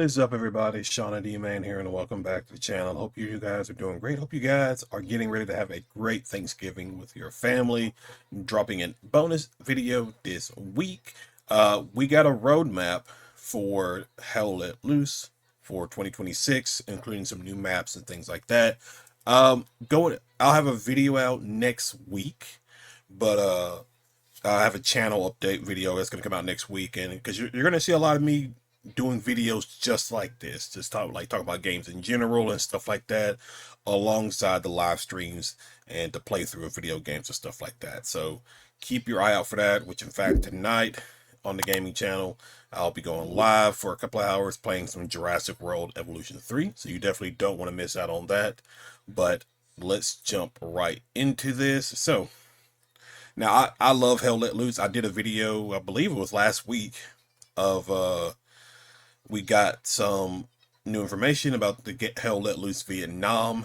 What is up, everybody? Shauna D Man here, and welcome back to the channel. Hope you guys are doing great. Hope you guys are getting ready to have a great Thanksgiving with your family. Dropping a bonus video this week. We got a roadmap for Hell Let Loose for 2026, including some new maps and things like that. I'll have a video out next week, but I have a channel update video that's going to come out next week, and because you're going to see a lot of me doing videos just like this, just talk about games in general and stuff like that, alongside the live streams and the playthrough of video games and stuff like that. So keep your eye out for that. Which, in fact, tonight on the gaming channel, I'll be going live for a couple of hours playing some Jurassic World Evolution 3. So you definitely don't want to miss out on that. But let's jump right into this. So now, I love Hell Let Loose. I did a video, I believe it was last week, of we got some new information about the Hell Let Loose Vietnam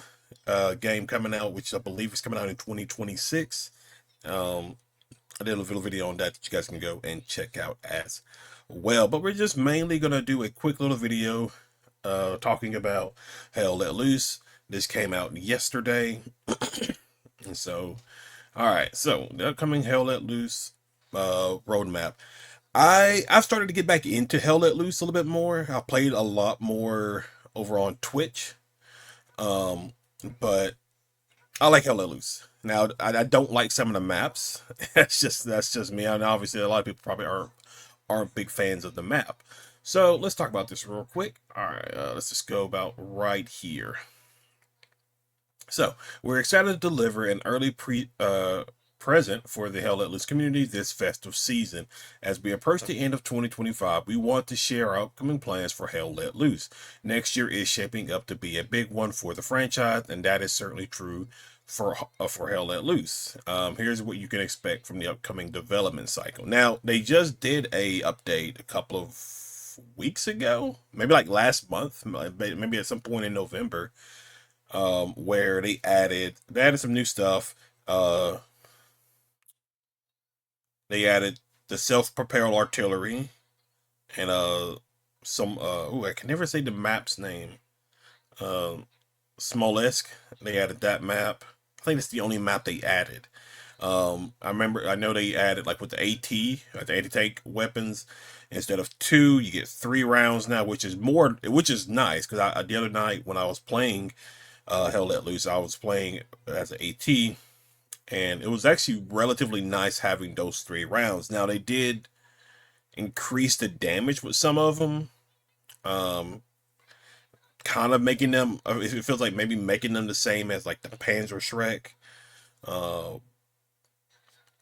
game coming out, which I believe is coming out in 2026. I did a little video on that you guys can go and check out as well. But we're just mainly going to do a quick little video talking about Hell Let Loose. This came out yesterday. And so, all right, so the upcoming Hell Let Loose roadmap. I've started to get back into Hell Let Loose a little bit more. I played a lot more over on Twitch, but I like Hell Let Loose. Now I don't like some of the maps. That's just me. And obviously, a lot of people probably aren't big fans of the map. So let's talk about this real quick. All right, let's just go about right here. So we're excited to deliver an early present for the Hell Let Loose community this festive season. As we approach the end of 2025, we want to share our upcoming plans for Hell Let Loose. Next year is shaping up to be a big one for the franchise, and that is certainly true for Hell Let Loose. Here's what you can expect from the upcoming development cycle. Now, they just did a update a couple of weeks ago, maybe like last month, maybe at some point in November, where they added some new stuff. They added the self-propelled artillery and some I can never say the map's name. Smolensk. They added that map. I think it's the only map they added. I know they added, like, with the AT, the anti-tank weapons, instead of 2, you get 3 rounds now, which is nice, because the other night when I was playing Hell Let Loose, I was playing as an AT, and it was actually relatively nice having those 3 rounds. Now, they did increase the damage with some of them, kind of making them, it feels like maybe making them the same as, like, the Panzerschreck.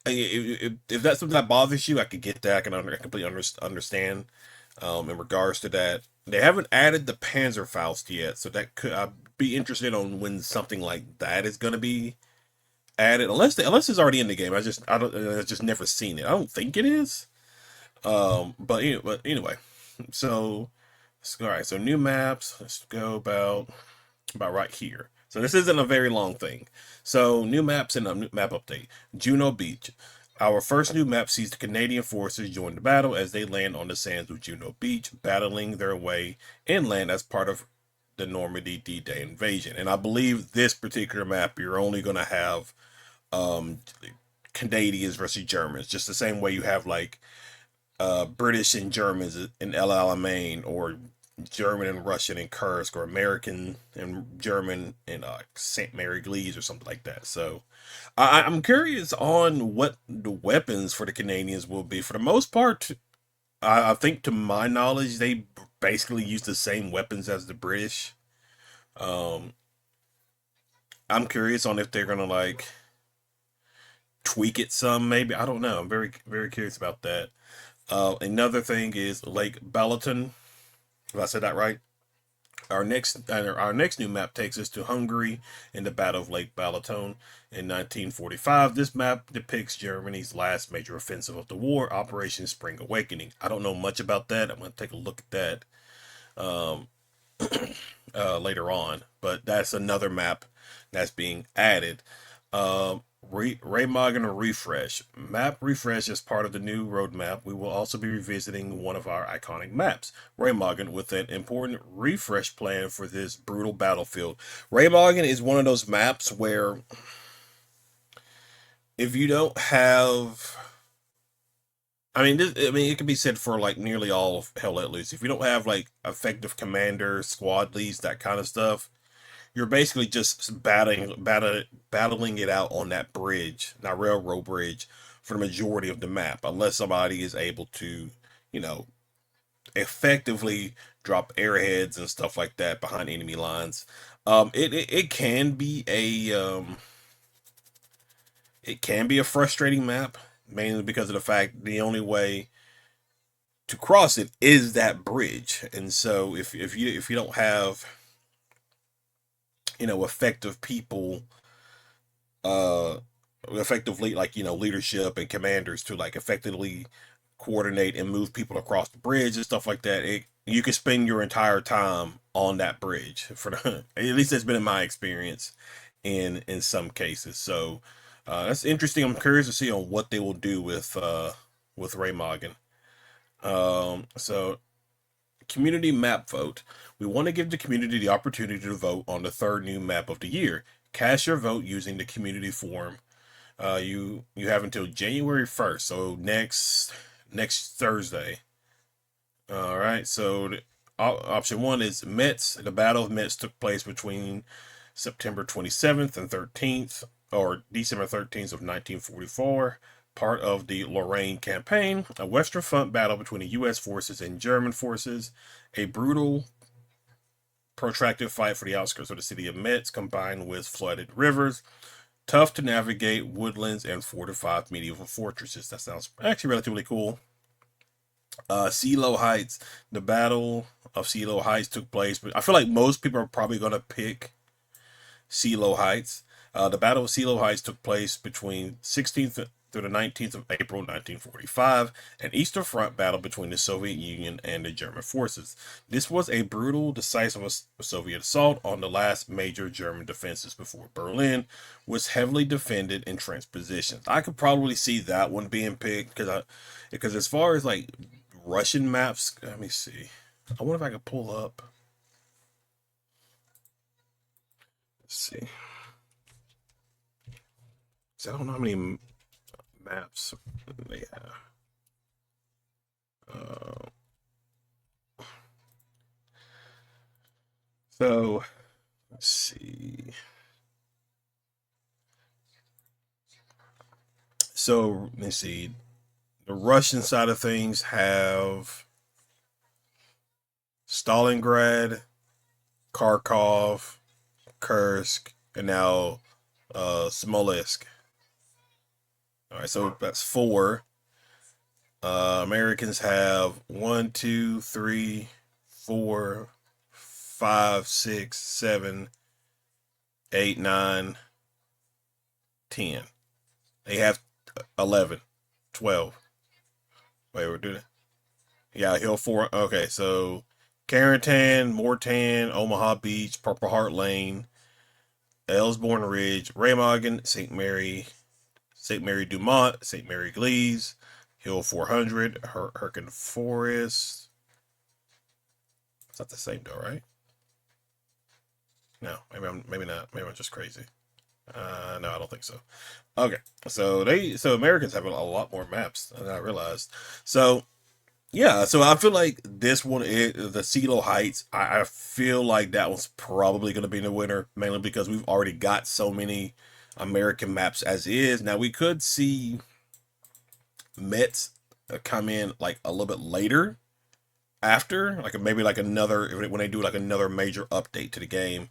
If that's something that bothers you, I could get that. I can completely understand in regards to that. They haven't added the Panzerfaust yet, so I'd be interested on when something like that is going to be added, unless it's already in the game. I just never seen it. I don't think it is. But anyway, so all right. So new maps. Let's go about right here. So this isn't a very long thing. So new maps and a new map update. Juno Beach. Our first new map sees the Canadian forces join the battle as they land on the sands of Juno Beach, battling their way inland as part of the Normandy D-Day invasion. And I believe this particular map, you're only going to have Canadians versus Germans, just the same way you have, like, British and Germans in El Alamein, or German and Russian in Kursk, or American and German in St. Mary Glees or something like that. So I'm curious on what the weapons for the Canadians will be. For the most part, I think, to my knowledge, they basically use the same weapons as the British. Um, I'm curious on if they're gonna, like, tweak it some, maybe. I don't know. I'm very, very curious about that. Another thing is Lake Balaton. If I said that right. Our next new map takes us to Hungary in the Battle of Lake Balaton in 1945. This map depicts Germany's last major offensive of the war, Operation Spring Awakening. I don't know much about that. I'm going to take a look at that um, later on, but that's another map that's being added. Raymagen Refresh. Map refresh is part of the new roadmap. We will also be revisiting one of our iconic maps, Raymagen, with an important refresh plan for this brutal battlefield. Raymagen is one of those maps where if you don't have, it can be said for like nearly all of Hell Let Loose. If you don't have like effective commander, squad leads, that kind of stuff, you're basically just battling it out on that bridge, that railroad bridge, for the majority of the map, unless somebody is able to, you know, effectively drop airheads and stuff like that behind enemy lines. It can be a frustrating map, mainly because of the fact the only way to cross it is that bridge, and so if you don't have, effective people, uh effectively, like, leadership and commanders to like effectively coordinate and move people across the bridge and stuff like that, you can spend your entire time on that bridge for the at least that's been in my experience in some cases. So that's interesting. I'm curious to see on what they will do with Raymagen. So community map vote. We want to give the community the opportunity to vote on the third new map of the year. Cast your vote using the community form. You have until January 1st, so next Thursday. All right. So option one is Metz. The Battle of Metz took place between September 27th and 13th, or December 13th of 1944. Part of the Lorraine campaign, a Western Front battle between the U.S. forces and German forces, a brutal, protracted fight for the outskirts of the city of Metz, combined with flooded rivers, tough to navigate woodlands, and fortified medieval fortresses. That sounds actually relatively cool. Seelow Heights. The Battle of Seelow Heights took place, but I feel like most people are probably going to pick Seelow Heights. The Battle of Seelow Heights took place between 16th through the 19th of April 1945, an Eastern Front battle between the Soviet Union and the German forces. This was a brutal, decisive Soviet assault on the last major German defenses before Berlin was heavily defended in trench positions. I could probably see that one being picked because as far as like Russian maps, let me see. I wonder if I could pull up. Let's see. So I don't know how many maps they have. So let's see. So let's see. The Russian side of things have Stalingrad, Kharkov, Kursk, and now Smolensk. All right, so that's four. Americans have 1, 2, 3, 4, 5, 6, 7, 8, 9, 10. They have 11, 12. Wait, we're doing it. Yeah, Hill 4. Okay, so Carentan, Mortan, Omaha Beach, Purple Heart Lane, Ellsbourne Ridge, Raymagen, St. Mary Dumont, St. Mary Glees, Hill 400, Herkin Forest. It's not the same though, right? No, maybe not. Maybe I'm just crazy. No, I don't think so. Okay, so Americans have a lot more maps than I realized. So yeah, so I feel like this one is the CeeLo Heights. I feel like that one's probably going to be the winner, mainly because we've already got so many American maps as is. Now we could see Mets come in like a little bit later after, like maybe like another, when they do like another major update to the game,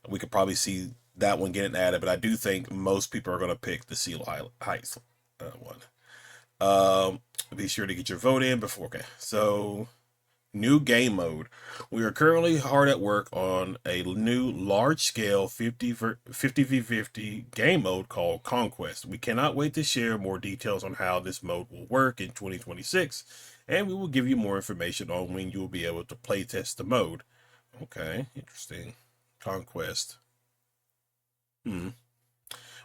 we could probably see that one getting added. But I do think most people are going to pick the CeeLo Heights one. Be sure to get your vote in before. Okay, so new game mode. We are currently hard at work on a new large-scale 50v50 game mode called Conquest. We cannot wait to share more details on how this mode will work in 2026, and we will give you more information on when you will be able to playtest the mode. Okay, interesting. Conquest.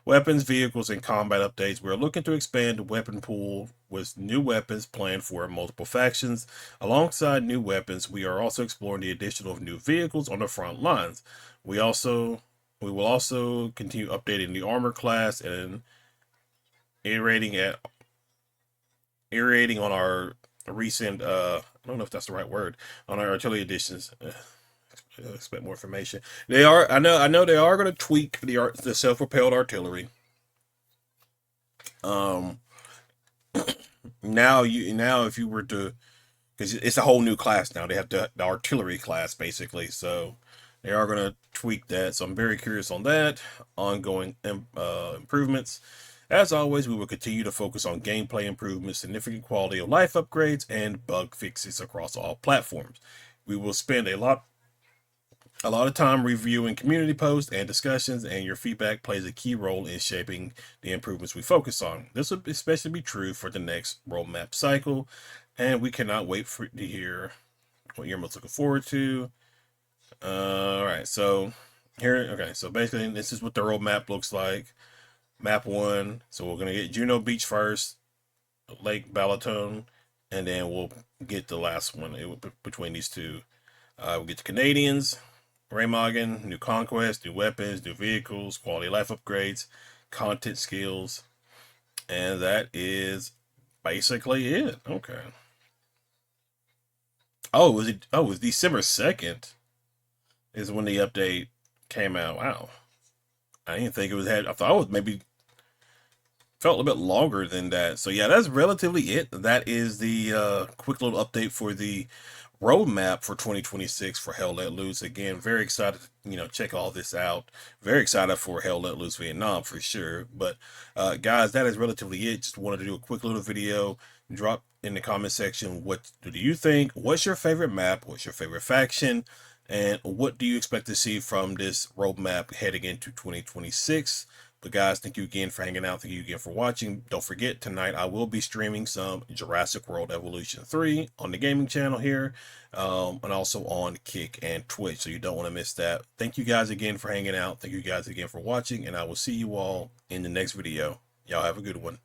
weapons, vehicles, and combat updates. We're looking to expand the weapon pool with new weapons planned for multiple factions. Alongside new weapons, we are also exploring the addition of new vehicles on the front lines. We will also continue updating the armor class and iterating on our recent I don't know if that's the right word, on our artillery editions. Expect more information. They are, I know they are going to tweak the self-propelled artillery. Now if you were to, because it's a whole new class now, they have the artillery class basically, so they are going to tweak that. So I'm very curious on that. Ongoing improvements. As always, we will continue to focus on gameplay improvements, significant quality of life upgrades, and bug fixes across all platforms. We will spend a lot of time reviewing community posts and discussions, and your feedback plays a key role in shaping the improvements we focus on. This will especially be true for the next roadmap cycle, and we cannot wait to hear what you're most looking forward to. All right, so so basically this is what the roadmap looks like. Map 1, so we're going to get Juno Beach first, Lake Balaton, and then we'll get the last one between these two. We'll get the Canadians, Remagen, new conquest, new weapons, new vehicles, quality of life upgrades, content skills, and that is basically it. Okay. Oh, it was December 2nd is when the update came out. Wow. I didn't think it was I thought it was maybe felt a little bit longer than that. So yeah, that's relatively it. That is the quick little update for the roadmap for 2026 for Hell Let Loose. Again, very excited to check all this out. Very excited for Hell Let Loose Vietnam for sure. But guys, that is relatively it. Just wanted to do a quick little video. Drop in the comment section, what do you think? What's your favorite map? What's your favorite faction? And what do you expect to see from this roadmap heading into 2026? But guys, thank you again for hanging out. Thank you again for watching. Don't forget, tonight I will be streaming some Jurassic World Evolution 3 on the gaming channel here, and also on Kick and Twitch, so you don't want to miss that. Thank you guys again for hanging out. Thank you guys again for watching, and I will see you all in the next video. Y'all have a good one.